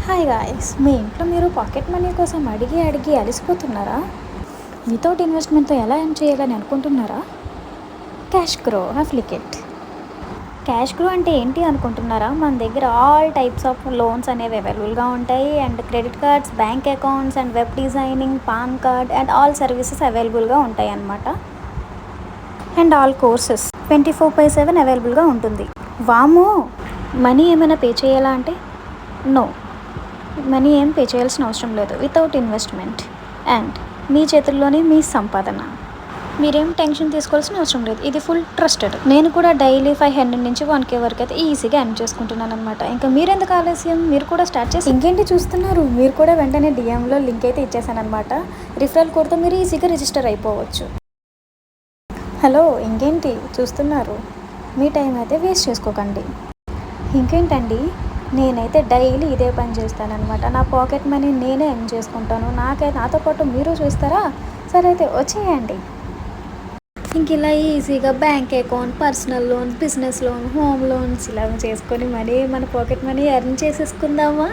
Hi guys, మీ ఇంట్లో మీరు pocket money కోసం అడిగి అడిగి అలసిపోతున్నారా? వితౌట్ ఇన్వెస్ట్మెంట్తో ఎలా ఎర్న్ చేయాలని అనుకుంటున్నారా? క్యాష్ గ్రో అప్లికేట్. క్యాష్ గ్రో అంటే ఏంటి అనుకుంటున్నారా? మన దగ్గర ఆల్ టైప్స్ ఆఫ్ లోన్స్ అనేవి అవైలబుల్గా ఉంటాయి. And credit cards, bank accounts and web designing, pan card and all services అవైలబుల్గా ఉంటాయి అన్నమాట. అండ్ ఆల్ కోర్సెస్ 24/7 అవైలబుల్గా ఉంటుంది. వామో, మనీ ఏమైనా పే చేయాలా అంటే నో, మనీ ఏం పే చేయాల్సిన అవసరం లేదు. వితౌట్ ఇన్వెస్ట్మెంట్ అండ్ మీ చేతుల్లోనే మీ సంపాదన. మీరేం టెన్షన్ తీసుకోవాల్సిన అవసరం లేదు. ఇది ఫుల్ ట్రస్టెడ్. నేను కూడా డైలీ 500 నుంచి 1K వరకు అయితే ఈజీగా ఎర్న్ చేసుకుంటున్నాను అనమాట. ఇంకా మీరెందుకు ఆలస్యం? మీరు కూడా స్టార్ట్ చేసి ఇంకేంటి చూస్తున్నారు? మీరు కూడా వెంటనే డిఎంలో లింక్ అయితే ఇచ్చేసాను అనమాట. రిఫరల్ కోడ్తో మీరు ఈజీగా రిజిస్టర్ అయిపోవచ్చు. హలో, ఇంకేంటి చూస్తున్నారు? మీ టైం అయితే వేస్ట్ చేసుకోకండి. ఇంకేంటండి, నేనైతే డైలీ ఇదే పని చేస్తానన్నమాట. నా పాకెట్ మనీ నేనే ఎర్న్ చేసుకుంటాను. నాతో పాటు మీరు చూస్తారా? సరే అయితే వచ్చేయండి. ఇంక ఇలా ఈజీగా bank account, personal loan, business loan, home loans ఇలా చేసుకొని మనీ మన పాకెట్ మనీ ఎర్న్ చేసేసుకుందామా?